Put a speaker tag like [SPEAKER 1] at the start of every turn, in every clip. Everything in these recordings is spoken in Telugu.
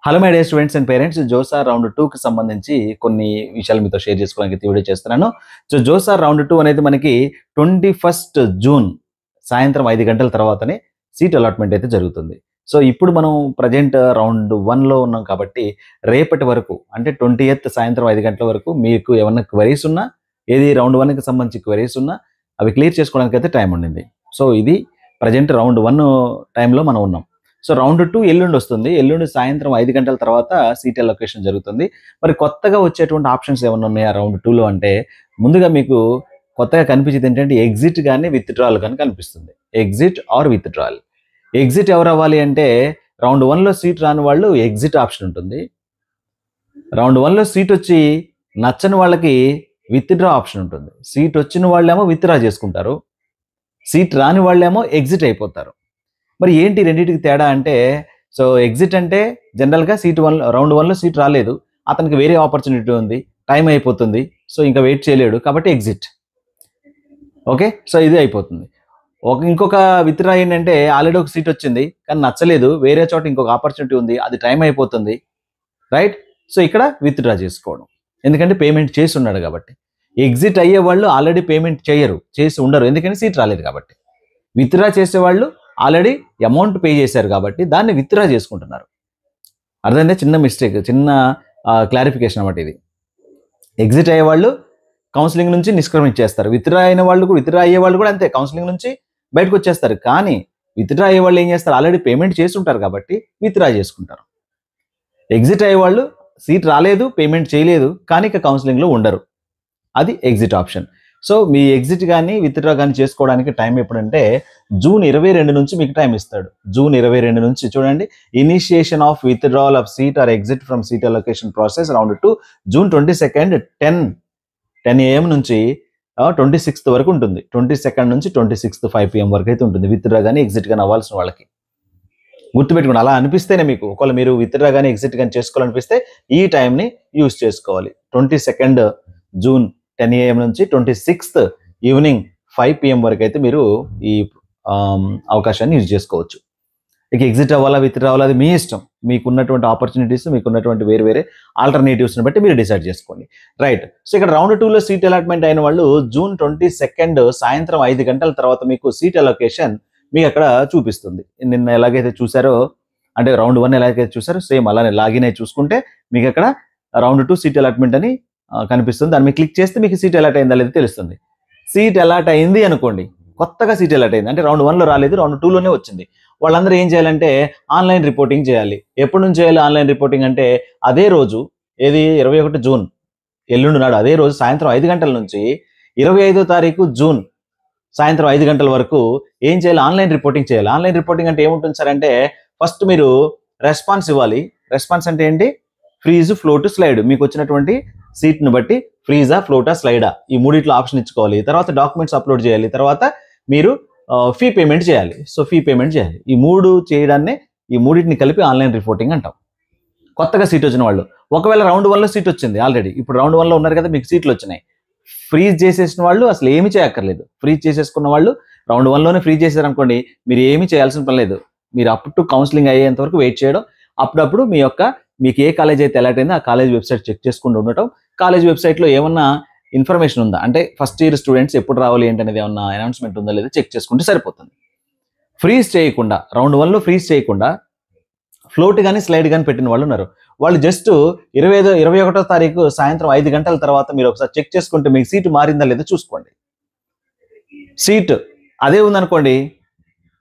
[SPEAKER 1] Hello my dear students and parents, JoSAA round 2కి సంబంధించి కొన్ని విషయాలు మీతో షేర్ చేసుకోవడానికి వీడియో చేస్తున్నాను. సో జోసా రౌండ్ 2 అనేది మనకి 21 జూన్ సాయంత్రం 5 గంటల తర్వాతనే సీట్ అలాట్మెంట్ అయితే జరుగుతుంది. సో ఇప్పుడు మనం ప్రజెంట్ రౌండ్ 1లో ఉన్నాం కాబట్టి రేపటి వరకు అంటే 20th సాయంత్రం 5 గంటల వరకు మీకు ఏమన్నా క్వెరీస్ ఉన్నా, ఏది రౌండ్ 1కి సంబంధించి క్వెరీస్ ఉన్నా అవి క్లియర్ చేసుకోవడానికి అయితే టైం ఉండింది. సో ఇది ప్రజెంట్ రౌండ్ 1 టైంలో మనం ఉన్నాం. సో రౌండ్ 2 ఎల్లుండి వస్తుంది. ఎల్లుండి సాయంత్రం 5 గంటల తర్వాత సీట్ అలొకేషన్ జరుగుతుంది. మరి కొత్తగా వచ్చేటువంటి ఆప్షన్స్ ఏమన్నా ఉన్నాయా రౌండ్ 2లో అంటే, ముందుగా మీకు కొత్తగా కనిపించేది ఏంటంటే ఎగ్జిట్ కానీ విత్డ్రాల్ కానీ కనిపిస్తుంది. Exit or withdrawal. ఎగ్జిట్ ఎవరు అవ్వాలి అంటే రౌండ్ 1లో సీట్ రాని వాళ్ళు ఎగ్జిట్ ఆప్షన్ ఉంటుంది. రౌండ్ 1లో సీట్ వచ్చి నచ్చని వాళ్ళకి విత్డ్రా ఆప్షన్ ఉంటుంది. సీట్ వచ్చిన వాళ్ళేమో విత్డ్రా చేసుకుంటారు, సీట్ రాని వాళ్ళేమో ఎగ్జిట్ అయిపోతారు. మరి ఏంటి రెండింటికి తేడా అంటే, సో ఎగ్జిట్ అంటే జనరల్గా రౌండ్ 1లో సీట్ రాలేదు, అతనికి వేరే ఆపర్చునిటీ ఉంది, టైం అయిపోతుంది, సో ఇంకా వెయిట్ చేయలేడు కాబట్టి ఎగ్జిట్. ఓకే, సో ఇది అయిపోతుంది. ఇంకొక విత్డ్రా ఏంటంటే ఆల్రెడీ ఒక సీట్ వచ్చింది కానీ నచ్చలేదు, వేరే చోట ఇంకొక ఆపర్చునిటీ ఉంది, అది టైం అయిపోతుంది, రైట్. సో ఇక్కడ విత్డ్రా చేసుకోవడం, ఎందుకంటే పేమెంట్ చేసి ఉన్నాడు కాబట్టి. ఎగ్జిట్ అయ్యే వాళ్ళు ఆల్రెడీ పేమెంట్ చేసి ఉండరు, ఎందుకంటే సీట్ రాలేదు కాబట్టి. విత్డ్రా చేసేవాళ్ళు ఆల్రెడీ అమౌంట్ పే చేశారు కాబట్టి దాన్ని విత్డ్రా చేసుకుంటున్నారు. అర్థమైందా? చిన్న మిస్టేక్, చిన్న క్లారిఫికేషన్ అన్నమాట ఇది. ఎగ్జిట్ అయ్యే వాళ్ళు కౌన్సిలింగ్ నుంచి నిష్క్రమించేస్తారు, విత్డ్రా అయ్యే వాళ్ళు కూడా అంతే, కౌన్సిలింగ్ నుంచి బయటకు వచ్చేస్తారు. కానీ విత్డ్రా అయ్యే వాళ్ళు ఏం చేస్తారు, ఆల్రెడీ పేమెంట్ చేసి ఉంటారు కాబట్టి విత్డ్రా చేసుకుంటారు. ఎగ్జిట్ అయ్యే వాళ్ళు సీట్ రాలేదు, పేమెంట్ చేయలేదు, కానీ ఇక కౌన్సిలింగ్లో ఉండరు, అది ఎగ్జిట్ ఆప్షన్. సో మీ ఎగ్జిట్ కానీ విత్డ్రా కానీ చేసుకోవడానికి టైం ఎప్పుడంటే జూన్ 22 నుంచి మీకు టైం ఇస్తాడు. జూన్ 22 నుంచి చూడండి, initiation of withdrawal of seat or exit from seat allocation process round 2 June 22 10 AM నుంచి 26th వరకు ఉంటుంది. 22 నుంచి 26th 5 PM వరకు అయితే ఉంటుంది విత్డ్రా కానీ ఎగ్జిట్ కానీ అవ్వాల్సిన వాళ్ళకి. గుర్తుపెట్టుకోండి, అలా అనిపిస్తేనే మీకు, ఒకవేళ మీరు విత్డ్రా కానీ ఎగ్జిట్ కానీ చేసుకోవాలనిపిస్తే ఈ టైంని యూజ్ చేసుకోవాలి. 22 జూన్ 10 AM నుంచి 26th ఈవినింగ్ 5 PM వరకు అయితే మీరు ఈ అవకాశాన్ని యూజ్ చేసుకోవచ్చు. ఇక ఎగ్జిట్ అవ్వాలా విత్డ్రా అవ్వాలా అది మీ ఇష్టం, మీకున్నటువంటి ఆపర్చునిటీస్, మీకున్నటువంటి వేరే ఆల్టర్నేటివ్స్ని బట్టి మీరు డిసైడ్ చేసుకోండి, రైట్. సో ఇక్కడ రౌండ్ 2లో సీట్ అలాట్మెంట్ అయిన వాళ్ళు జూన్ 22 సాయంత్రం 5 గంటల తర్వాత మీకు సీట్ అలొకేషన్ మీకు అక్కడ చూపిస్తుంది. నిన్న ఎలాగైతే చూసారో, అంటే రౌండ్ 1 ఎలాగైతే చూసారో సేమ్ అలానే లాగిన్ అయి చూసుకుంటే మీకు అక్కడ రౌండ్ 2 సీట్ అలాట్మెంట్ అని కనిపిస్తుంది. దాన్ని క్లిక్ చేస్తే మీకు సీట్ అలాట్ అయిందా లేదా తెలుస్తుంది. సీట్ అలాట్ అయింది అనుకోండి, కొత్తగా సీట్ అలాట్ అయింది అంటే రౌండ్ 1లో రాలేదు, రౌండ్ 2లోనే వచ్చింది. వాళ్ళందరూ ఏం చేయాలంటే ఆన్లైన్ రిపోర్టింగ్ చేయాలి. ఎప్పటి నుంచి చేయాలి ఆన్లైన్ రిపోర్టింగ్ అంటే, అదే రోజు, ఏది 21 జూన్ ఎల్లుండి నాడు, అదే రోజు సాయంత్రం 5 గంటల నుంచి 25వ తారీఖు జూన్ సాయంత్రం 5 గంటల వరకు ఏం చేయాలి, ఆన్లైన్ రిపోర్టింగ్ చేయాలి. ఆన్లైన్ రిపోర్టింగ్ అంటే ఏముంటుంది సార్ అంటే, ఫస్ట్ మీరు రెస్పాన్స్ ఇవ్వాలి. రెస్పాన్స్ అంటే ఏంటి, ఫ్రీజ్, ఫ్లోట్, స్లైడ్, మీకు వచ్చినటువంటి సీట్ను బట్టి ఫ్రీజా, ఫ్లోటా, స్లైడా, ఈ మూడిట్లో ఆప్షన్ ఇచ్చుకోవాలి. తర్వాత డాక్యుమెంట్స్ అప్లోడ్ చేయాలి. తర్వాత మీరు ఫీ పేమెంట్ చేయాలి. సో ఫీ పేమెంట్ చేయాలి. ఈ మూడు చేయడాన్ని, ఈ మూడింటిని కలిపి ఆన్లైన్ రిపోర్టింగ్ అంటాం. కొత్తగా సీట్ వచ్చిన వాళ్ళు, ఒకవేళ రౌండ్ 1లో సీట్ వచ్చింది ఆల్రెడీ, ఇప్పుడు రౌండ్ 1లో ఉన్నారు కదా, మీకు సీట్లు వచ్చినాయి, ఫ్రీజ్ చేసేసిన వాళ్ళు అసలు ఏమి చేయక్కర్లేదు. ఫ్రీజ్ చేసేసుకున్న వాళ్ళు రౌండ్ 1లోనే ఫ్రీజ్ చేశారనుకోండి, మీరు ఏమీ చేయాల్సిన పని లేదు. మీరు అప్ టు కౌన్సిలింగ్ అయ్యేంత వరకు వెయిట్ చేయడం, అప్పుడప్పుడు మీకు ఏ కాలేజ్ అయితే అలాట్ అయిందో ఆ కాలేజ్ వెబ్సైట్ చెక్ చేసుకుంటూ ఉండటం. కాలేజ్ వెబ్సైట్లో ఏమన్నా ఇన్ఫర్మేషన్ ఉందా అంటే, ఫస్ట్ ఇయర్ స్టూడెంట్స్ ఎప్పుడు రావాలి ఏంటనేది ఏమన్నా అనౌన్స్మెంట్ ఉందా లేదా చెక్ చేసుకుంటే సరిపోతుంది. ఫ్రీజ్ చేయకుండా, రౌండ్ 1లో ఫ్రీజ్ చేయకుండా ఫ్లోట్ కానీ స్లైడ్ కానీ పెట్టిన వాళ్ళు ఉన్నారు. వాళ్ళు జస్ట్ 21వ తారీఖు సాయంత్రం 5 గంటల తర్వాత మీరు ఒకసారి చెక్ చేసుకుంటే మీకు సీటు మారిందా లేదా చూసుకోండి. సీట్ అదే ఉందనుకోండి,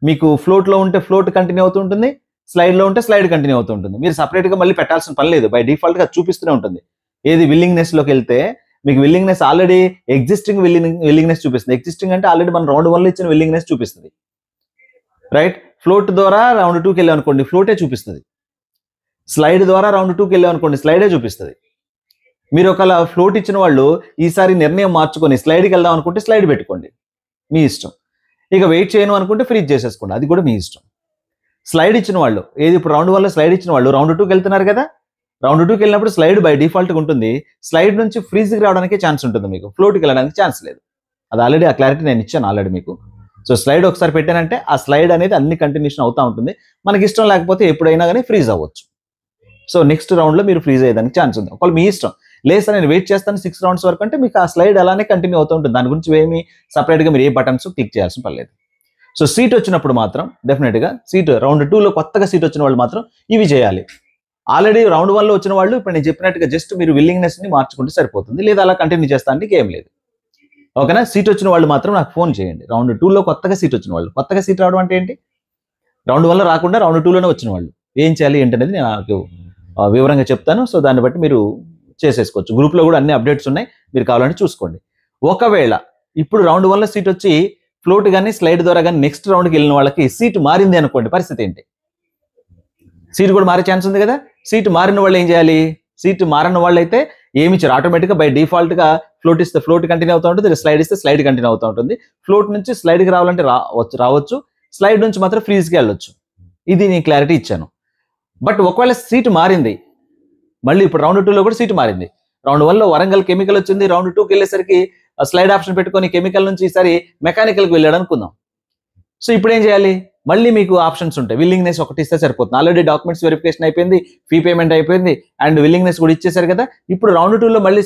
[SPEAKER 1] మీకు ఫ్లోట్లో ఉంటే ఫ్లోట్ కంటిన్యూ అవుతూ ఉంటుంది, స్లైడ్లో ఉంటే స్లైడ్ కంటిన్యూ అవుతూ ఉంటుంది. మీరు సపరేట్గా మళ్ళీ పెట్టాల్సిన పని లేదు, బై డిఫాల్ట్గా చూపిస్తూనే ఉంటుంది. ఏది విల్లింగ్నెస్లోకి వెళ్తే మీకు విల్లింగ్నెస్ ఆల్రెడీ ఎగ్జిస్టింగ్ విల్లింగ్నెస్ చూపిస్తుంది. ఎగ్జిస్టింగ్ అంటే ఆల్రెడీ మనం రౌండ్ 1లో ఇచ్చిన విల్లింగ్నెస్ చూపిస్తుంది, రైట్. ఫ్లోట్ ద్వారా రౌండ్ 2కి వెళ్ళాం అనుకోండి, ఫ్లోటే చూపిస్తుంది. స్లైడ్ ద్వారా రౌండ్ 2కి వెళ్ళాం అనుకోండి, స్లైడే చూపిస్తుంది. మీరు ఒకవేళ ఫ్లోట్ ఇచ్చిన వాళ్ళు ఈసారి నిర్ణయం మార్చుకొని స్లైడ్కి వెళ్దాం అనుకుంటే స్లైడ్ పెట్టుకోండి, మీ ఇష్టం. ఇక వెయిట్ చేయను అనుకుంటే ఫ్రీజ్ చేసేసుకోండి, అది కూడా మీ ఇష్టం. స్లైడ్ ఇచ్చిన వాళ్ళు, ఏది ఇప్పుడు రౌండ్ 1లో స్లైడ్ ఇచ్చిన వాళ్ళు రౌండ్ 2కి వెళ్తున్నారు కదా, రౌండ్ 2కి వెళ్ళినప్పుడు స్లైడ్ బై డిఫాల్ట్గా ఉంటుంది. స్లైడ్ నుంచి ఫ్రీజ్కి రావడానికి ఛాన్స్ ఉంటుంది, మీకు ఫ్లోట్కి వెళ్ళడానికి ఛాన్స్ లేదు. అది ఆల్రెడీ ఆ క్లారిటీ నేను ఇచ్చాను ఆల్రెడీ మీకు. సో స్లైడ్ ఒకసారి పెట్టానంటే ఆ స్లైడ్ అనేది అన్ని కంటిన్యూషన్ అవుతూ ఉంటుంది. మనకి ఇష్టం లేకపోతే ఎప్పుడైనా కానీ ఫ్రీజ్ అవ్వచ్చు. సో నెక్స్ట్ రౌండ్లో మీరు ఫ్రీజ్ అయ్యేదానికి ఛాన్స్ ఉంది. ఒకవేళ మీ ఇష్టం, లేదు సార్ నేను వెయిట్ చేస్తాను 6 రౌండ్స్ వరకు అంటే మీకు ఆ స్లైడ్ అలానే కంటిన్యూ అవుతూ ఉంటుంది. దాని గురించి ఏమి సపరేట్గా మీరు ఏ బటన్స్ క్లిక్ చేయాల్సిన పర్లేదు. సో సీట్ వచ్చినప్పుడు మాత్రం డెఫినెట్గా సీట్ రౌండ్ 2లో కొత్తగా సీట్ వచ్చిన వాళ్ళు మాత్రం ఇవి చేయాలి. ఆల్రెడీ రౌండ్ 1లో వచ్చిన వాళ్ళు ఇప్పుడు నేను చెప్పినట్టుగా జస్ట్ మీరు విల్లింగ్నెస్ని మార్చుకుంటే సరిపోతుంది, లేదా అలా కంటిన్యూ చేస్తానికి ఏం లేదు. ఓకేనా? సీట్ వచ్చిన వాళ్ళు మాత్రం నాకు ఫోన్ చేయండి. రౌండ్ 2లో కొత్తగా సీట్ వచ్చిన వాళ్ళు. కొత్తగా సీట్ రావడం అంటే ఏంటి? రౌండ్ 1లో రాకుండా రౌండ్ 2లోనే వచ్చిన వాళ్ళు ఏం చేయాలి ఏంటనేది నేను నాకు వివరంగా చెప్తాను. సో దాన్ని బట్టి మీరు చేసేసుకోవచ్చు. గ్రూప్లో కూడా అన్ని అప్డేట్స్ ఉన్నాయి, మీరు కావాలంటే చూసుకోండి. ఒకవేళ ఇప్పుడు రౌండ్ 1లో సీట్ వచ్చి ఫ్లోట్ కానీ స్లైడ్ ద్వారా కానీ నెక్స్ట్ రౌండ్కి వెళ్ళిన వాళ్ళకి సీట్ మారింది అనుకోండి, పరిస్థితి ఏంటి? సీట్ కూడా మారే ఛాన్స్ ఉంది కదా. సీట్ మారిన వాళ్ళు ఏం చేయాలి? సీట్ మారిన వాళ్ళు అయితే ఏమి ఇచ్చారు, ఆటోమేటిక్గా బై డిఫాల్ట్గా ఫ్లోట్ ఇస్తే ఫ్లోట్ కంటిన్యూ అవుతూ ఉంటుంది, స్లైడ్ ఇస్తే స్లైడ్ కంటిన్యూ అవుతూ ఉంటుంది. ఫ్లోట్ నుంచి స్లైడ్కి రావాలంటే రావచ్చు, స్లైడ్ నుంచి మాత్రం ఫ్రీజ్కి వెళ్ళొచ్చు. ఇది నేను క్లారిటీ ఇచ్చాను. బట్ ఒకవేళ సీట్ మారింది, మళ్ళీ ఇప్పుడు రౌండ్ 2లో కూడా సీట్ మారింది. రౌండ్ 1లో వరంగల్ కెమికల్ వచ్చింది, రౌండ్ 2కి వెళ్ళేసరికి స్లైడ్ ఆప్షన్ పెట్టుకొని కెమికల్ నుంచి ఈసారి మెకానికల్కి వెళ్ళాడు అనుకుందాం. సో ఇప్పుడు ఏం చేయాలి? మళ్ళీ మీకు ఆప్షన్స్ ఉంటాయి. విల్లింగ్నెస్ ఒకటి ఇస్తే సరిపోతుంది. ఆల్రెడీ డాక్యుమెంట్స్ వెరిఫికేషన్ అయిపోయింది, ఫీ పేమెంట్ అయిపోయింది, అండ్ విల్లింగ్నెస్ కూడా ఇచ్చేసారు కదా. ఇప్పుడు రౌండ్ 2లో మళ్ళీ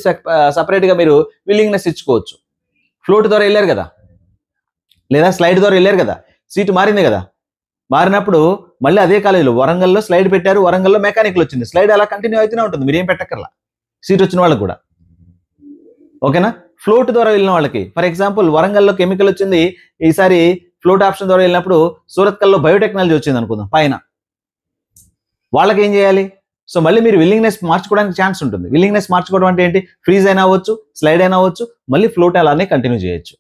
[SPEAKER 1] సపరేట్గా మీరు విల్లింగ్నెస్ ఇచ్చుకోవచ్చు. ఫ్లోట్ ద్వారా వెళ్ళారు కదా, లేదా స్లైడ్ ద్వారా వెళ్ళారు కదా, సీట్ మారింది కదా. మారినప్పుడు మళ్ళీ అదే కాలేజీలో వరంగల్లో స్లైడ్ పెట్టారు, వరంగల్లో మెకానికల్ వచ్చింది, స్లైడ్ అలా కంటిన్యూ అవుతూనే ఉంటుంది, మీరేం పెట్టక్కర్లా సీట్ వచ్చిన వాళ్ళకి కూడా. ఓకేనా? ఫ్లోట్ ద్వారా వెళ్ళిన వాళ్ళకి, ఫర్ ఎగ్జాంపుల్ వరంగల్లో కెమికల్ వచ్చింది, ఈసారి ఫ్లోట్ ఆప్షన్ ద్వారా వెళ్ళినప్పుడు సూరత్కల్లో బయోటెక్నాలజీ వచ్చింది అనుకుందాం పైన, వాళ్ళకి ఏం చేయాలి? సో మళ్ళీ మీరు విల్లింగ్నెస్ మార్చుకోవడానికి ఛాన్స్ ఉంటుంది. విల్లింగ్నెస్ మార్చుకోవడం అంటే ఏంటి? ఫ్రీజ్ అయినా అవ్వచ్చు, స్లైడ్ అయినా అవ్వచ్చు, మళ్ళీ ఫ్లోట్ అలానే కంటిన్యూ చేయొచ్చు.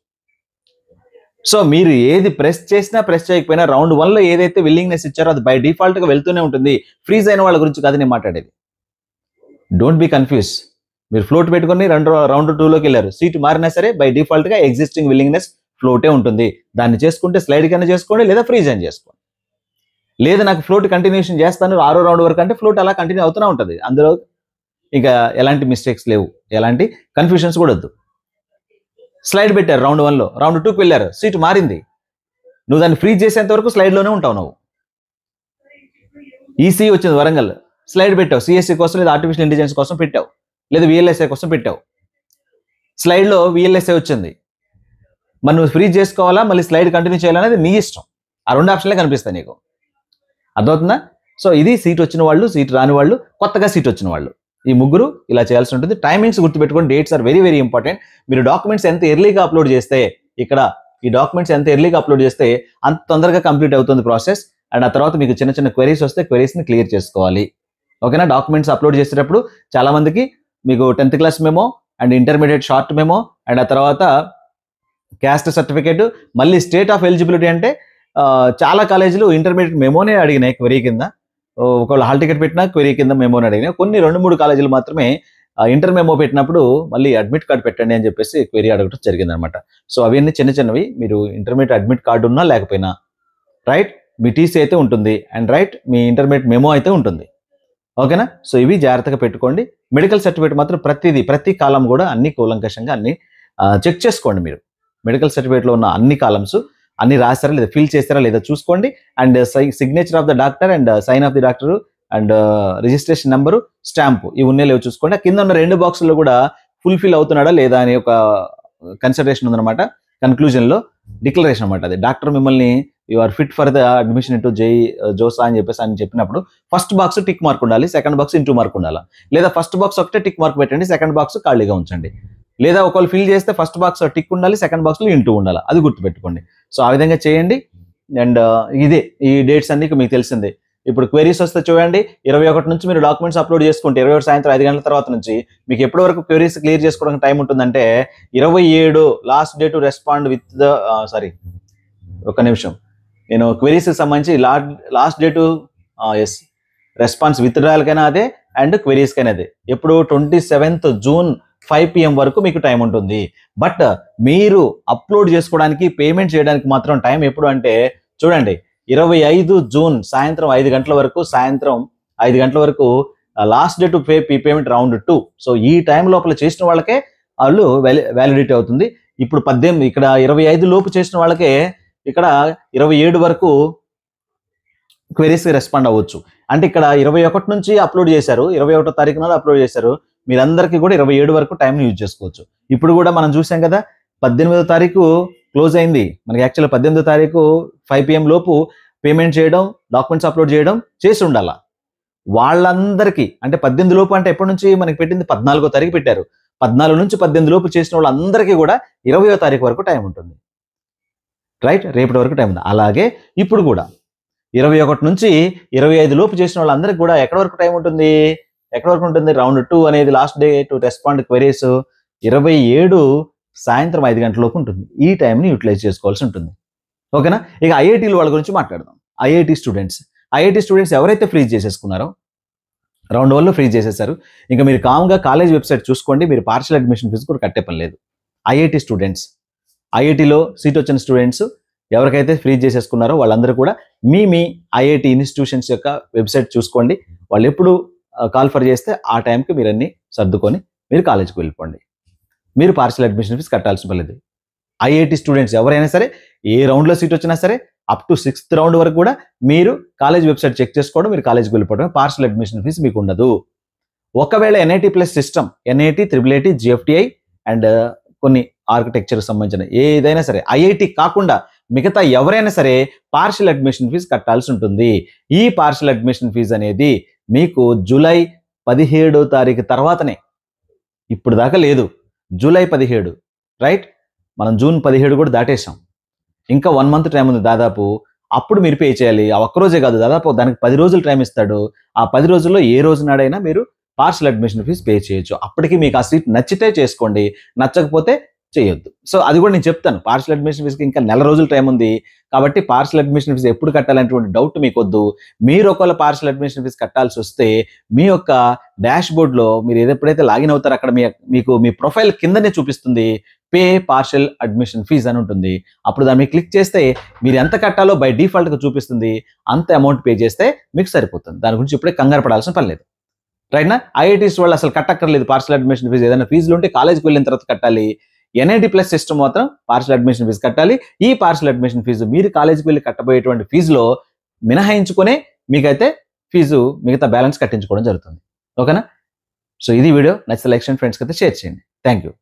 [SPEAKER 1] సో మీరు ఏది ప్రెస్ చేసినా ప్రెస్ చేయకపోయినా రౌండ్ 1లో ఏదైతే విల్లింగ్నెస్ ఇచ్చారో అది బై డిఫాల్ట్గా వెళ్తూనే ఉంటుంది. ఫ్రీజ్ అయిన వాళ్ళ గురించి కాదు నేను మాట్లాడేది. Don't be confuse. మీరు ఫ్లోట్ పెట్టుకొని రౌండ్ 2లోకి వెళ్ళారు, సీట్ మారినా సరే బై డిఫాల్ట్గా ఎగ్జిస్టింగ్ విల్లింగ్నెస్ ఫ్లోటే ఉంటుంది. దాన్ని చేసుకుంటే స్లైడ్ కన్నా చేసుకోండి, లేదా ఫ్రీజ్ అని చేసుకోండి. లేదా నాకు ఫ్లోట్ కంటిన్యూషన్ చేస్తాను 6వ రౌండ్ వరకు అంటే ఫ్లోట్ అలా కంటిన్యూ అవుతూనే ఉంటుంది. అందులో ఇక ఎలాంటి మిస్టేక్స్ లేవు, ఎలాంటి కన్ఫ్యూషన్స్ కూడా వద్దు. స్లైడ్ పెట్టారు రౌండ్ 1లో, రౌండ్ 2కి వెళ్ళారు, సీట్ మారింది, నువ్వు దాన్ని ఫ్రీజ్ చేసేంత వరకు స్లైడ్లోనే ఉంటావు. నువ్వు ఈసీ వచ్చింది వరంగల్, స్లైడ్ పెట్టావు, సిఎస్సి కోసం లేదా ఆర్టిఫిషియల్ ఇంటెలిజెన్స్ కోసం పెట్టావు, లేదా విఎల్ఎస్ఐ కోసం పెట్టావు, స్లైడ్లో విఎల్ఎస్ఐ వచ్చింది, మరి నువ్వు ఫ్రీజ్ చేసుకోవాలా మళ్ళీ స్లైడ్ కంటిన్యూ చేయాలనేది నీ ఇష్టం. ఆ 2 ఆప్షన్లే కనిపిస్తాయి నీకు. అర్థమవుతుందా? సో ఇది సీట్ వచ్చిన వాళ్ళు, సీట్ రాని వాళ్ళు, కొత్తగా సీట్ వచ్చిన వాళ్ళు, ఈ ముగ్గురు ఇలా చేయాల్సి ఉంటుంది. టైమింగ్స్ గుర్తుపెట్టుకోండి, dates are very very important. మీరు డాక్యుమెంట్స్ ఎంత ఎర్లీగా అప్లోడ్ చేస్తే, ఇక్కడ ఈ డాక్యుమెంట్స్ ఎంత ఎర్లీగా అప్లోడ్ చేస్తే అంత తొందరగా కంప్లీట్ అవుతుంది ప్రాసెస్. అండ్ ఆ తర్వాత మీకు చిన్న చిన్న క్వెరీస్ వస్తే క్వెరీస్ని క్లియర్ చేసుకోవాలి. ఓకేనా? డాక్యుమెంట్స్ అప్లోడ్ చేసేటప్పుడు చాలామందికి మీకు 10th class memo and intermediate short memo and ఆ తర్వాత క్యాస్ట్ సర్టిఫికేట్, మళ్ళీ స్టేట్ ఆఫ్ ఎలిజిబిలిటీ అంటే చాలా కాలేజీలు ఇంటర్మీడియట్ మెమోనే అడిగినాయి క్వెరీ కింద. ఒకవేళ హాల్ టికెట్ పెట్టినా క్వెరీ కింద మెమోని అడిగినాయి. కొన్ని 2-3 కాలేజీలు మాత్రమే ఇంటర్ మెమో పెట్టినప్పుడు మళ్ళీ అడ్మిట్ కార్డు పెట్టండి అని చెప్పేసి క్వెరీ అడగడం జరిగిందనమాట. సో అవన్నీ చిన్న చిన్నవి. మీరు ఇంటర్మీడియట్ అడ్మిట్ కార్డు ఉన్నా లేకపోయినా రైట్, మీ టీసీ అయితే ఉంటుంది and right me intermediate memo అయితే ఉంటుంది. ఓకేనా? సో ఇవి జాగ్రత్తగా పెట్టుకోండి. మెడికల్ సర్టిఫికేట్ మాత్రం ప్రతి కాలం కూడా అన్ని కూలంకషంగా అన్ని చెక్ చేసుకోండి. మీరు మెడికల్ సర్టిఫికేట్లో ఉన్న అన్ని కాలమ్స్ అన్ని రాస్తారా లేదా, ఫిల్ చేస్తారా లేదా చూసుకోండి. And signature of the doctor and sign of the doctor and registration number, stamp ఇవి ఉన్నాయి లేవు చూసుకోండి. కింద ఉన్న 2 బాక్సుల్లో కూడా ఫుల్ఫిల్ అవుతున్నాడా లేదా అని ఒక కన్సిడరేషన్ ఉందన్నమాట. కన్క్లూజన్లో డిక్లరేషన్ అనమాట. అది డాక్టర్ మిమ్మల్ని you are fit for the admission into JoSAA అని చెప్పేసి అని చెప్పినప్పుడు ఫస్ట్ బాక్స్ టిక్ మార్క్ ఉండాలి, సెకండ్ బాక్స్ ఇంటూ మార్క్ ఉండాలి. లేదా ఫస్ట్ బాక్స్ ఒకటే టిక్ మార్క్ పెట్టండి, సెకండ్ బాక్స్ ఖాళీగా ఉంచండి. లేదా ఒకవేళ ఫిల్ చేస్తే ఫస్ట్ బాక్స్ టిక్ ఉండాలి, సెకండ్ బాక్స్లో ఇంటూ ఉండాలి. అది గుర్తుపెట్టుకోండి. సో ఆ విధంగా చేయండి. అండ్ ఇదే ఈ డేట్స్ అన్ని మీకు తెలిసిందే. ఇప్పుడు క్వెరీస్ వస్తే చూడండి, 21 నుంచి మీరు డాక్యుమెంట్స్ అప్లోడ్ చేసుకుంటే 21 సాయంత్రం 5 గంటల తర్వాత నుంచి మీకు ఎప్పటి వరకు క్వెరీస్ క్లియర్ చేసుకోవడానికి టైం ఉంటుందంటే 27 last day to respond with the ఒక నిమిషం, నేను క్వెరీస్కి సంబంధించి last day to response with డ్రాయల్కైనా అదే అండ్ క్వెరీస్కైనా అదే. ఎప్పుడు 27th జూన్ 5 PM వరకు మీకు టైం ఉంటుంది. బట్ మీరు అప్లోడ్ చేసుకోవడానికి పేమెంట్ చేయడానికి మాత్రం టైం ఎప్పుడు అంటే చూడండి 25 జూన్ సాయంత్రం 5 గంటల వరకు last day to pay payment round 2. So ఈ టైం లోపల చేసిన వాళ్ళకే వాళ్ళు వ్యాలిడిటీ అవుతుంది. ఇప్పుడు 18 ఇక్కడ 25 లోపు చేసిన వాళ్ళకే ఇక్కడ 27 వరకు క్వెరీస్కి రెస్పాండ్ అవ్వచ్చు. అంటే ఇక్కడ 21 నుంచి అప్లోడ్ చేశారు, 21వ తారీఖు నాడు అప్లోడ్ చేశారు. మీరందరికీ కూడా 27 వరకు టైంని యూజ్ చేసుకోవచ్చు. ఇప్పుడు కూడా మనం చూసాం కదా, 18వ తారీఖు క్లోజ్ అయింది. మనకి యాక్చువల్గా 18వ తారీఖు 5 PM లోపు పేమెంట్ చేయడం, డాక్యుమెంట్స్ అప్లోడ్ చేయడం చేసి ఉండాలా. వాళ్ళందరికీ అంటే 18 లోపు అంటే ఎప్పటి నుంచి మనకి పెట్టింది 14వ తారీఖు పెట్టారు. 14 నుంచి 18 లోపు చేసిన వాళ్ళందరికీ కూడా 20వ తారీఖు వరకు టైం ఉంటుంది. రైట్, రేపటి వరకు టైం ఉంది. అలాగే ఇప్పుడు కూడా 21 నుంచి 25 లోపు చేసిన వాళ్ళందరికీ కూడా ఎక్కడి వరకు టైం ఉంటుంది? ఎక్కడి వరకు ఉంటుంది? రౌండ్ 2 అనేది last day to respond queries 27 సాయంత్రం 5 గంటల లోపు ఉంటుంది. ఈ టైంని యూటిలైజ్ చేసుకోవాల్సి ఉంటుంది. ఓకేనా? ఇక ఐఐటీల వాళ్ళ గురించి మాట్లాడదాం. ఐఐటీ స్టూడెంట్స్ ఎవరైతే ఫ్రీజ్ చేసేసుకున్నారో, రౌండ్ 1లో ఫ్రీజ్ చేసేసారు, ఇంకా మీరు కామ్గా కాలేజ్ వెబ్సైట్ చూసుకోండి. మీరు పార్షియల్ అడ్మిషన్ ఫీజు కూడా కట్టే పని లేదు. ఐఐటీలో సీట్ వచ్చిన స్టూడెంట్స్ ఎవరికైతే ఫ్రీజ్ చేసేసుకున్నారో వాళ్ళందరూ కూడా మీ ఐఐటీ ఇన్స్టిట్యూషన్స్ యొక్క వెబ్సైట్ చూసుకోండి. వాళ్ళు ఎప్పుడు కాల్ఫర్ చేస్తే ఆ టైంకి మీరు అన్ని సర్దుకొని మీరు కాలేజ్కి వెళ్ళిపోండి. మీరు పార్షియల్ అడ్మిషన్ ఫీజు కట్టాల్సిన పర్లేదు. ఐఐటీ స్టూడెంట్స్ ఎవరైనా సరే, ఏ రౌండ్లో సీట్ వచ్చినా సరే, అప్ టు 6th రౌండ్ వరకు కూడా మీరు కాలేజ్ వెబ్సైట్ చెక్ చేసుకోవడం, మీరు కాలేజ్కి వెళ్ళిపోవడం, పార్షియల్ అడ్మిషన్ ఫీజు మీకు ఉండదు. ఒకవేళ NIT plus system, NIT, IIIT, GFTI and కొన్ని ఆర్కిటెక్చర్కి సంబంధించిన ఏదైనా సరే, ఐఐటి కాకుండా మిగతా ఎవరైనా సరే పార్షియల్ అడ్మిషన్ ఫీజు కట్టాల్సి ఉంటుంది. ఈ పార్షియల్ అడ్మిషన్ ఫీజు అనేది మీకు జూలై 17వ తారీఖు తర్వాతనే, ఇప్పుడు దాకా లేదు. July 17, right? మనం జూన్ 17 కూడా దాటేసాం. ఇంకా 1 month టైం ఉంది దాదాపు. అప్పుడు మీరు పే చేయాలి. ఆ ఒక్కరోజే కాదు, దాదాపు దానికి 10 రోజులు టైం ఇస్తాడు. ఆ 10 రోజుల్లో ఏ రోజు నాడైనా మీరు పార్షియల్ అడ్మిషన్ ఫీజు పే చేయొచ్చు. అప్పటికి మీకు ఆ సీట్ నచ్చితే చేసుకోండి, నచ్చకపోతే చేయొద్దు. సో అది కూడా నేను చెప్తాను. పార్షియల్ అడ్మిషన్ ఫీజుకి ఇంకా నెల రోజుల టైం ఉంది కాబట్టి పార్షియల్ అడ్మిషన్ ఫీజు ఎప్పుడు కట్టాలనేటువంటి డౌట్ మీకు వద్దు. మీరు ఒకవేళ పార్షియల్ అడ్మిషన్ ఫీజు కట్టాల్సి వస్తే మీ యొక్క డాష్ బోర్డ్లో మీరు ఎప్పుడైతే లాగిన్ అవుతారో అక్కడ మీకు మీ ప్రొఫైల్ కిందనే చూపిస్తుంది పే పార్షియల్ అడ్మిషన్ ఫీజు అని ఉంటుంది. అప్పుడు దాన్ని క్లిక్ చేస్తే మీరు ఎంత కట్టాలో బై డిఫాల్ట్గా చూపిస్తుంది. అంత అమౌంట్ పే చేస్తే మీకు సరిపోతుంది. దాని గురించి ఇప్పుడే కంగారు పడాల్సిన పని లేదు. రైట్నా? ఐఐటీస్ వాళ్ళు అసలు కట్టక్కర్లేదు పార్షియల్ అడ్మిషన్ ఫీజు. ఏదైనా ఫీజులు ఉంటే కాలేజ్కి వెళ్ళిన తర్వాత కట్టాలి. NIT ప్లస్ సిస్టమ్ మాత్రం పార్షియల్ అడ్మిషన్ ఫీజు కట్టాలి. ఈ పార్షియల్ అడ్మిషన్ ఫీజు మీరు కాలేజ్కి వెళ్ళి కట్టబోయేటువంటి ఫీజులో మినహాయించుకునే మీకైతే ఫీజు మిగతా బ్యాలెన్స్ కట్టించుకోవడం జరుగుతుంది. ఓకేనా? సో ఇది వీడియో. నచ్చితే లైక్ చేయండి, ఫ్రెండ్స్కి అయితే షేర్ చేయండి. Thank you.